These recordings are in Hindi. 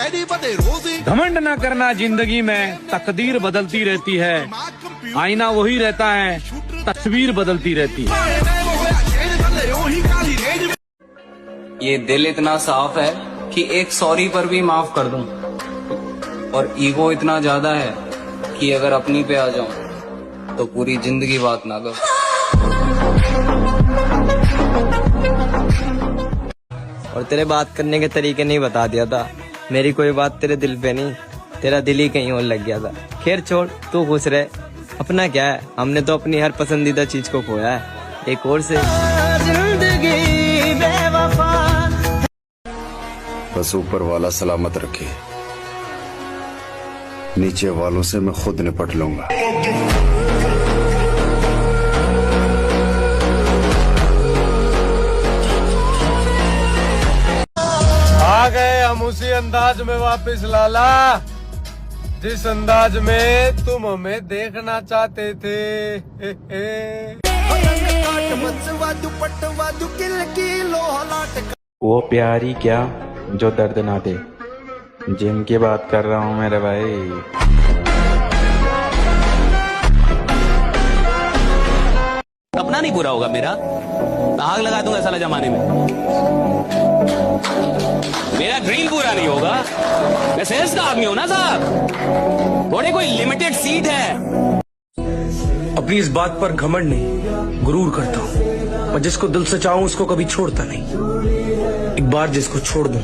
घमंड ना करना जिंदगी में, तकदीर बदलती रहती है, आईना वही रहता है, तस्वीर बदलती रहती है। ये दिल इतना साफ है कि एक सॉरी पर भी माफ कर दूं, और ईगो इतना ज्यादा है कि अगर अपनी पे आ जाऊं तो पूरी जिंदगी बात ना करूं। और तेरे बात करने के तरीके नहीं बता दिया था, मेरी कोई बात तेरे दिल पे नहीं, तेरा दिल ही कहीं और लग गया था। खैर छोड़, तू खुश रहे, अपना क्या है, हमने तो अपनी हर पसंदीदा चीज को खोया है, एक और से जिंदगी बेवफा। बस ऊपर वाला सलामत रखे, नीचे वालों से मैं खुद निपट लूंगा। आ गए हम उसी अंदाज में वापस लाला, जिस अंदाज में तुम हमें देखना चाहते थे। वो प्यारी क्या जो दर्द ना दे, जिम की बात कर रहा हूँ मेरे भाई। अपना नहीं बुरा होगा मेरा, आग लगा दूंगा साला जमाने में। मेरा ड्रीम पूरा नहीं होगा, मैं सेल्स का आदमी हूं ना साहब, थोड़े कोई लिमिटेड सीट है। अपनी इस बात पर घमंड नहीं, गुरूर करता हूँ। मैं जिसको दिल से चाहूं उसको कभी छोड़ता नहीं, एक बार जिसको छोड़ दूं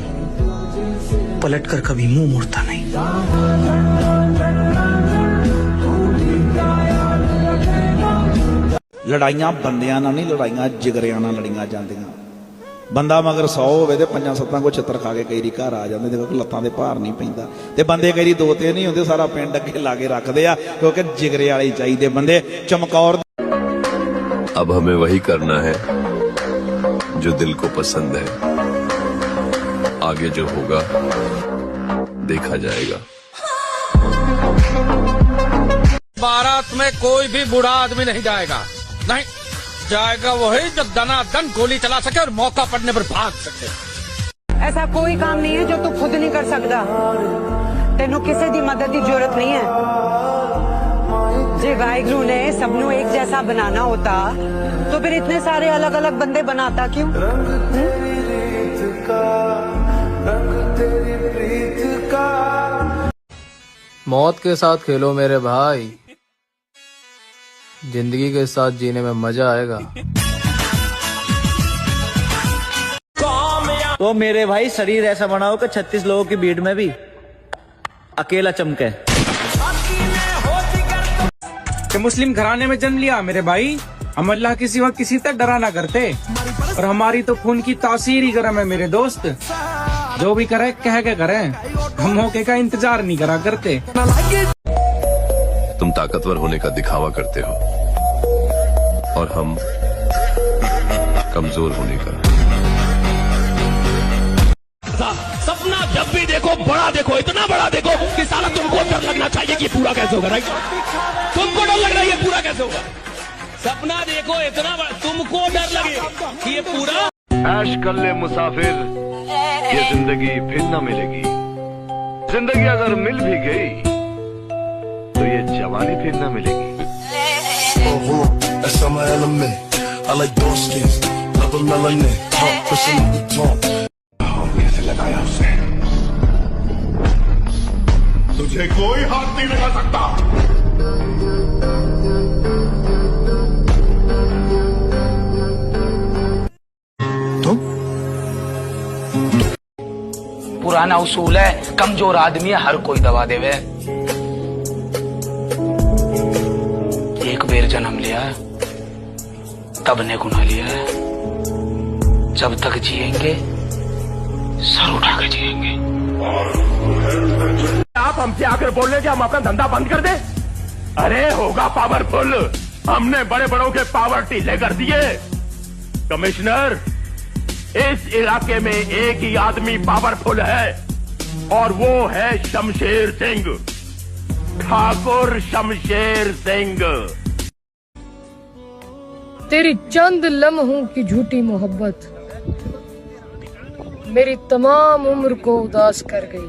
पलट कर कभी मुंह मोड़ता नहीं। लड़ाइयां बंदियां नाल नहीं, लड़ाइयां जिगरियां नाल लड़ियां जांदियां। ਬੰਦਾ ਮਗਰ 100 ਹੋਵੇ ਤੇ 5-7 ਕੋ ਛਿੱਤਰ ਖਾ ਕੇ ਕਈ ਘਰ ਆ ਜਾਂਦੇ, ਦੇਖੋ ਲੱਤਾਂ ਦੇ ਭਾਰ ਨਹੀਂ ਪੈਂਦਾ। ਤੇ ਬੰਦੇ ਕਈ 2-3 ਨਹੀਂ ਹੁੰਦੇ, ਸਾਰਾ ਪਿੰਡ ਅੱਗੇ ਲਾ ਕੇ ਰੱਖਦੇ ਆ, ਕਿਉਂਕਿ ਜਿਗਰੇ ਵਾਲੇ ਚਾਹੀਦੇ ਬੰਦੇ ਚਮਕੌਰ। अब हमें वही करना है जो दिल को पसंद है, आगे जो होगा देखा जाएगा। बारात में कोई भी बूढ़ा आदमी नहीं जाएगा, नहीं जाएगा वही जो दनादन गोली चला सके और मौका पड़ने पर भाग सके। ऐसा कोई काम नहीं है जो तू खुद नहीं कर सकता, तेनू किसी दी मदद की जरूरत नहीं है। जे वाहिगुरु ने सबनू एक जैसा बनाना होता तो फिर इतने सारे अलग अलग बंदे बनाता क्यों? मौत के साथ खेलो मेरे भाई, जिंदगी के साथ जीने में मजा आएगा। तो मेरे भाई शरीर ऐसा बनाओ कि 36 लोगों की भीड़ में भी अकेला चमके। कि मुस्लिम घराने में जन्म लिया मेरे भाई, हम अल्लाह के सिवा किसी तक डरा ना करते, और हमारी तो खून की तासीर ही गर्म है मेरे दोस्त। जो भी करे कह के करें, हम मौके का इंतजार नहीं करा करते। तुम ताकतवर होने का दिखावा करते हो और हम कमजोर होने का। सपना जब भी देखो बड़ा देखो, इतना बड़ा देखो कि साला तुमको डर लगना चाहिए कि पूरा कैसे होगा। राइट, तुमको डर लग रहा है ये पूरा कैसे होगा। सपना देखो इतना बड़ा, तुमको डर लगे कि ये पूरा। ऐश कर ले मुसाफिर, ये जिंदगी फिर न मिलेगी। जिंदगी अगर मिल भी गई तो ये जवानी फिर न मिलेगी। कैसे लगाया उसे, तुझे कोई हाथ नहीं लगा सकता। पुराना उसूल है, कमजोर आदमी है हर कोई दबा देवे। एक बेर जन्म लिया तब ने गुना लिया है, जब तक जिएंगे सर उठा के जिएंगे। आप हमसे आकर बोल रहे कि हम अपना धंधा बंद कर दें? अरे होगा पावरफुल, हमने बड़े बड़ों के पावर ढीले कर दिए। कमिश्नर, इस इलाके में एक ही आदमी पावरफुल है और वो है शमशेर सिंह, ठाकुर शमशेर सिंह। तेरी चंद लम्हों की झूठी मोहब्बत मेरी तमाम उम्र को उदास कर गई।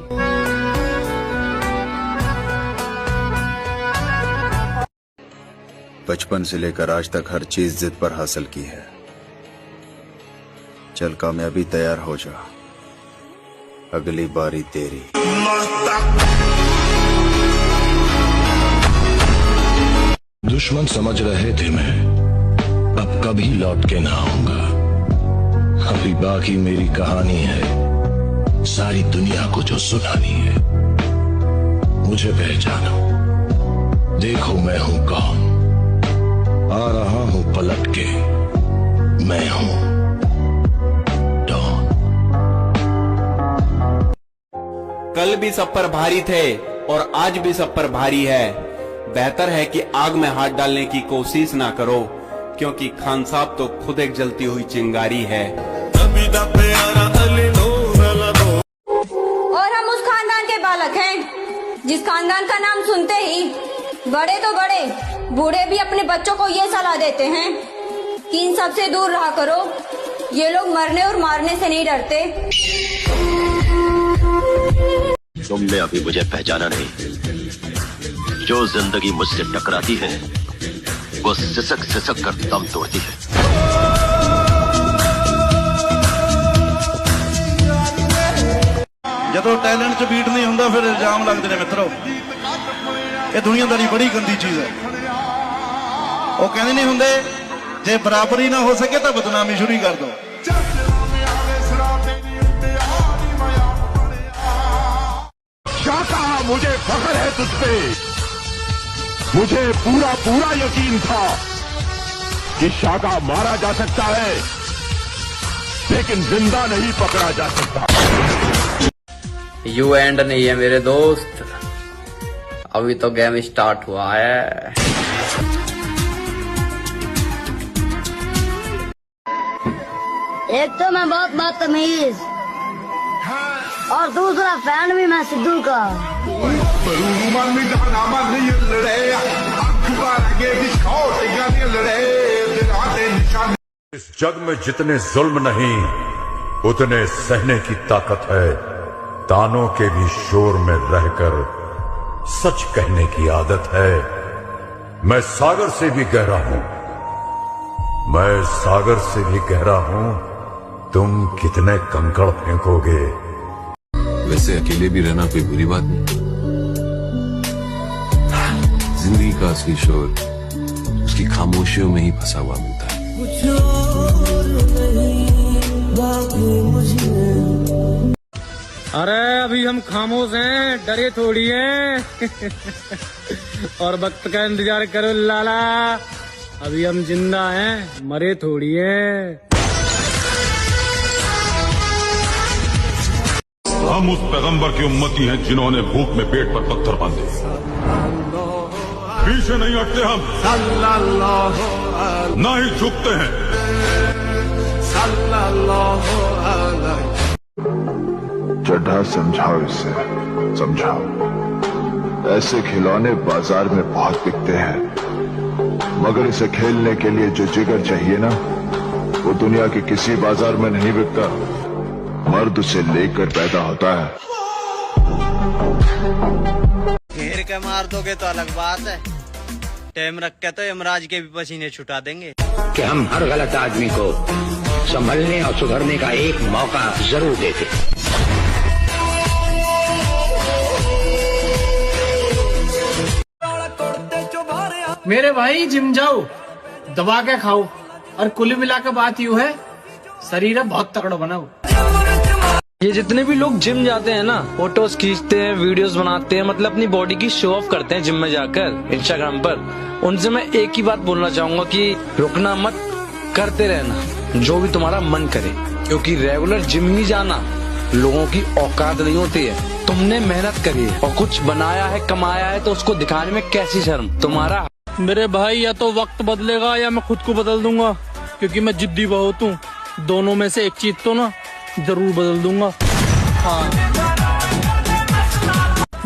बचपन से लेकर आज तक हर चीज जिद पर हासिल की है। चल कामयाबी तैयार हो जा, अगली बारी तेरी। दुश्मन समझ रहे थे मैं अब कभी लौट के ना आऊंगा। अभी बाकी मेरी कहानी है, सारी दुनिया को जो सुनानी है। मुझे पहचानो, देखो मैं हूं कौन, आ रहा हूं पलट के, मैं हूं डॉन। कल भी सब पर भारी थे और आज भी सब पर भारी है। बेहतर है कि आग में हाथ डालने की कोशिश ना करो, क्योंकि खान साहब तो खुद एक जलती हुई चिंगारी है। और हम उस खानदान के बालक हैं जिस खानदान का नाम सुनते ही बड़े तो बड़े, बूढ़े भी अपने बच्चों को ये सलाह देते हैं कि इन सब से दूर रहा करो। ये लोग मरने और मारने से नहीं डरते। तुमने अभी मुझे पहचाना नहीं। जो जिंदगी मुझसे टकराती है वो सिसक सिसक कर दम तोड़ती है। ਜਦੋਂ ਟੈਲੈਂਟ 'ਚ ਬੀਟ ਨਹੀਂ ਹੁੰਦਾ ਫਿਰ ਇਲਜ਼ਾਮ ਲੱਗਦੇ ਨੇ ਮਿੱਤਰੋ। ਇਹ ਦੁਨੀਆਦਾਰੀ ਬੜੀ ਗੰਦੀ ਚੀਜ਼ ਹੈ। ਉਹ ਕਹਿੰਦੇ ਨਹੀਂ ਹੁੰਦੇ ਜੇ ਬਰਾਬਰੀ ਨਾ ਹੋ ਸਕੇ ਤਾਂ ਬਦਨਾਮੀ ਸ਼ੁਰੂ ਕਰ ਦੋ। शाका, मुझे फख्र है तुझ पे। मुझे पूरा पूरा यकीन था कि शाका मारा जा सकता है, लेकिन जिंदा नहीं पकड़ा जा सकता। यू एंड नहीं है मेरे दोस्त, अभी तो गेम स्टार्ट हुआ है। एक तो मैं बहुत बदतमीज और दूसरा फैन भी मैं सिद्धू का। इस जग में जितने जुल्म नहीं उतने सहने की ताकत है। तानों के भी शोर में रहकर सच कहने की आदत है। मैं सागर से भी गहरा हूं, मैं सागर से भी गहरा हूं। तुम कितने कंकड़ फेंकोगे। वैसे अकेले भी रहना कोई बुरी बात नहीं। जिंदगी का असली शोर उसकी खामोशियों में ही फंसा हुआ मिलता है। अरे अभी हम खामोश हैं, डरे थोड़ी हैं। और वक्त का इंतजार करो लाला, अभी हम जिंदा हैं, मरे थोड़ी हैं। हम उस पैगंबर की उम्मती हैं जिन्होंने भूख में पेट पर पत्थर बांधे। पीछे नहीं हटते हम, ना ही झुकते हैं। चड्ढा समझाओ इसे, समझाओ। ऐसे खिलौने बाजार में बहुत बिकते हैं, मगर इसे खेलने के लिए जो जिगर चाहिए ना, वो दुनिया के किसी बाजार में नहीं बिकता। मर्द उसे लेकर पैदा होता है। घेर के मार दोगे तो अलग बात है, टाइम रख के तो यमराज के भी पसीने छुटा देंगे। कि हम हर गलत आदमी को संभलने और सुधरने का एक मौका जरूर देते। मेरे भाई जिम जाओ, दबा के खाओ, और कुल मिला के बात यूँ है शरीर बहुत तगड़ा बनाओ। ये जितने भी लोग जिम जाते हैं ना, फोटोज खींचते हैं, वीडियोस बनाते हैं, मतलब अपनी बॉडी की शो ऑफ करते हैं जिम में जाकर इंस्टाग्राम पर, उनसे मैं एक ही बात बोलना चाहूंगा कि रुकना मत, करते रहना जो भी तुम्हारा मन करे, क्योंकि रेगुलर जिम ही जाना लोगों की औकात नहीं होती है। तुमने मेहनत करी है और कुछ बनाया है, कमाया है, तो उसको दिखाने में कैसी शर्म तुम्हारा। मेरे भाई या तो वक्त बदलेगा या मैं खुद को बदल दूंगा, क्योंकि मैं जिद्दी बहुत हूँ। दोनों में से एक चीज तो ना जरूर बदल दूंगा। हाँ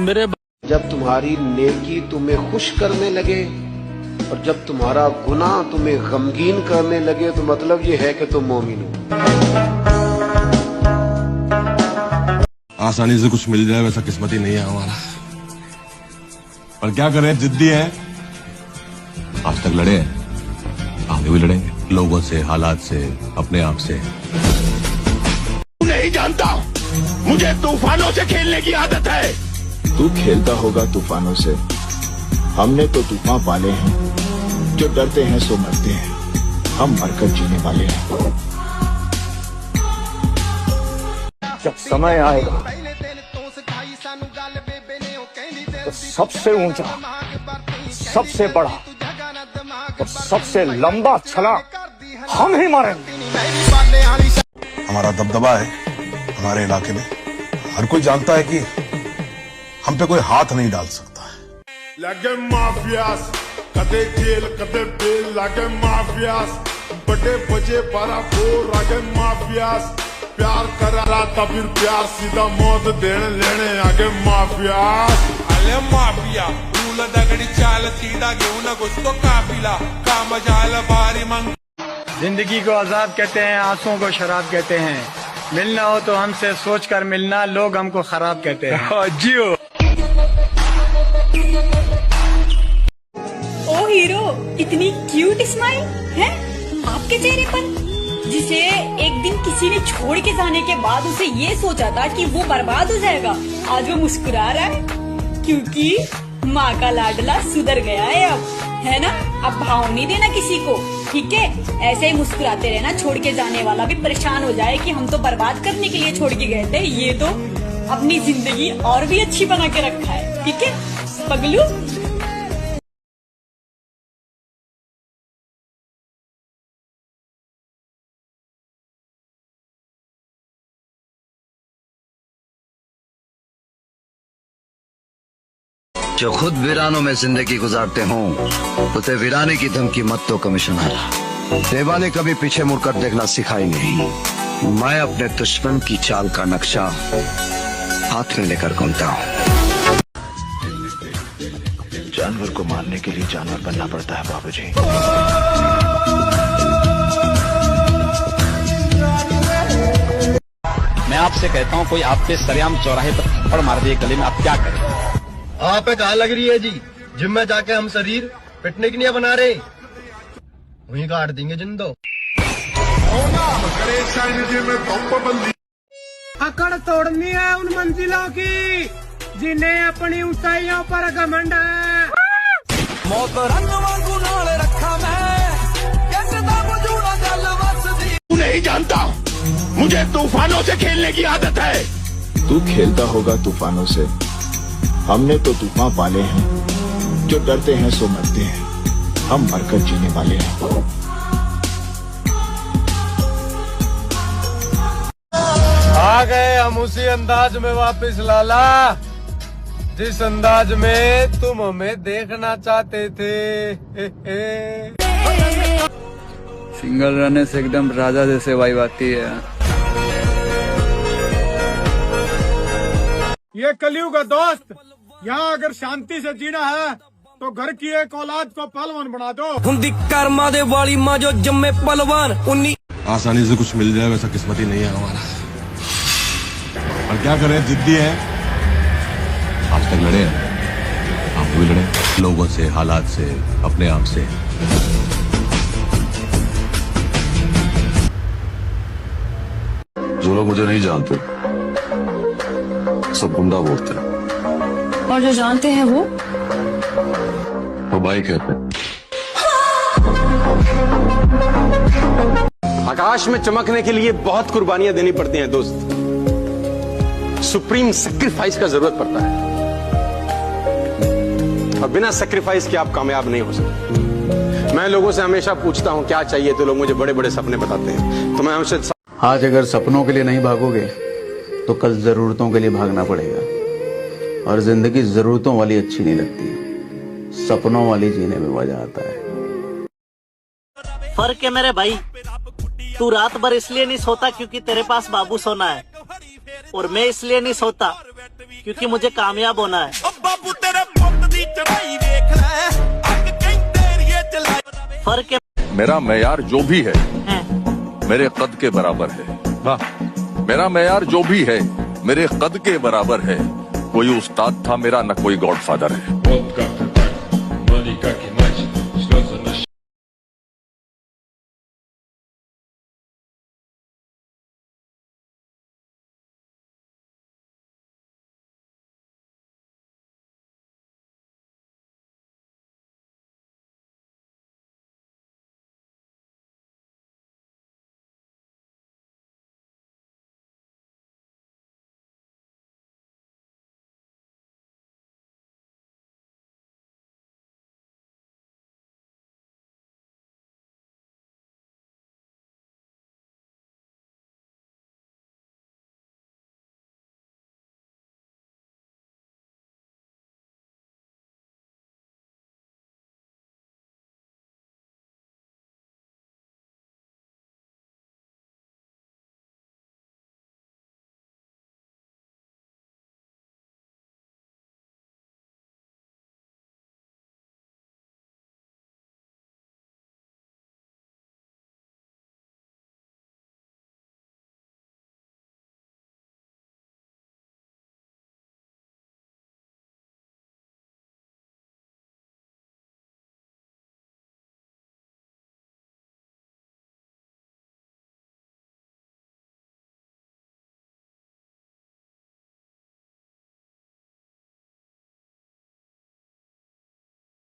मेरे जब तुम्हारी नेकी तुम्हें खुश करने लगे और जब तुम्हारा गुनाह तुम्हें गमगीन करने लगे, तो मतलब ये है कि तुम मोमिन हो। आसानी से कुछ मिल जाए वैसा किस्मत ही नहीं है हमारा। पर क्या करें, जिद्दी है। आज तक लड़े हैं, आगे भी लड़ेंगे, लोगों से, हालात से, अपने आप से। तू नहीं जानता, मुझे तूफानों से खेलने की आदत है। तू खेलता होगा तूफानों से, हमने तो तूफान पाले हैं। जो डरते हैं सो मरते हैं, हम मरकर जीने वाले हैं। जब समय आएगा तो सबसे ऊंचा, सबसे बड़ा और सबसे लंबा छलांग हम ही मारेंगे। हमारा दबदबा है हमारे इलाके में, हर कोई जानता है कि हम पे कोई हाथ नहीं डाल सकता है। लागे माफियास कदे जेल कदे बेल, लागे माफियास बड़े बजे 12 लागे माफियास प्यार करा था फिर प्यार सीधा मौत देने लेने आगे माफियास। अले माफिया रूल दगड़ी चाल सीधा घेऊ न कुछ तो काफिला काम जाल बारी मंग। जिंदगी को अजाब कहते हैं, आंसुओं को शराब कहते हैं। मिलना हो तो हमसे सोच कर मिलना, लोग हमको खराब कहते हैं। जियो। ओ हीरो, इतनी क्यूट स्माइल है आपके चेहरे पर, जिसे एक दिन किसी ने छोड़ के जाने के बाद उसे ये सोचा था कि वो बर्बाद हो जाएगा, आज वो मुस्कुरा रहा है क्योंकि माँ का लाडला सुधर गया है अब, है ना। अब भाव नहीं देना किसी को, ठीक है। ऐसे ही मुस्कुराते रहना, छोड़ के जाने वाला भी परेशान हो जाए कि हम तो बर्बाद करने के लिए छोड़ के गए थे, ये तो अपनी जिंदगी और भी अच्छी बना के रखा है, ठीक है पगलू। जो खुद वीरानों में जिंदगी गुजारते हों उसे वीराने की धमकी मत दो कमिश्नर। देवा ने कभी पीछे मुड़कर देखना सिखाई नहीं। मैं अपने दुश्मन की चाल का नक्शा हाथ में लेकर घूमता हूँ। जानवर को मारने के लिए जानवर बनना पड़ता है बाबूजी। मैं आपसे कहता हूँ, कोई आपके सरेआम चौराहे पर थप्पड़ मार दिए गले में, आप क्या करें? आप पे कहा लग रही है जी, जिम में जाके हम शरीर पिटने की नहीं बना रहे, वहीं काट देंगे जिंदो। अकड़ तोड़नी है उन मंजिलों की जिन्हें अपनी ऊंचाइयों पर घमंड है। मौत रंग वांगू नाल रखा मैं, कैसे दा बजूना गल वसदी। तू नहीं जानता, मुझे तूफानों से खेलने की आदत है। तू खेलता होगा तूफानों से, हमने तो तूफान पाले हैं। जो डरते हैं सो मरते हैं, हम मरकर जीने वाले हैं। आ गए हम उसी अंदाज में वापस लाला, जिस अंदाज में तुम हमें देखना चाहते थे। सिंगल रहने से एकदम राजा जैसे वाइब आती है। ये कलयुग का दोस्त, यहाँ अगर शांति से जीना है तो घर की एक औलाद को पहलवान बना दो। हुंदी कर्मा दे वाली माँ जो जम्मे पहलवान उन्नी। आसानी से कुछ मिल जाए वैसा किस्मत ही नहीं है हमारा। पर क्या करें, जिद्दी है। आज तक लड़े हैं, आगे भी लड़ेंगे, लोगों से, हालात से, अपने आप से। जो लोग मुझे नहीं जानते सब गुंडा बोलते हैं, और जो जानते हैं वो भाई कहते हैं। आकाश में चमकने के लिए बहुत कुर्बानियां देनी पड़ती हैं दोस्त, सुप्रीम सेक्रीफाइस का जरूरत पड़ता है, और बिना सेक्रीफाइस के आप कामयाब नहीं हो सकते। मैं लोगों से हमेशा पूछता हूं क्या चाहिए, तो लोग मुझे बड़े बड़े सपने बताते हैं, तो मैं हमसे आज अगर सपनों के लिए नहीं भागोगे तो कल जरूरतों के लिए भागना पड़ेगा, और जिंदगी जरूरतों वाली अच्छी नहीं लगती, सपनों वाली जीने में मजा आता है। फर्क है मेरे भाई, तू रात भर इसलिए नहीं सोता क्योंकि तेरे पास बाबू सोना है, और मैं इसलिए नहीं सोता क्योंकि मुझे कामयाब होना है। फर्क है मेरा मेयार जो भी है मेरे कद के बराबर है। मेरा मेयार जो भी है मेरे कद के बराबर है। कोई उस्ताद था मेरा, न कोई गॉडफादर है।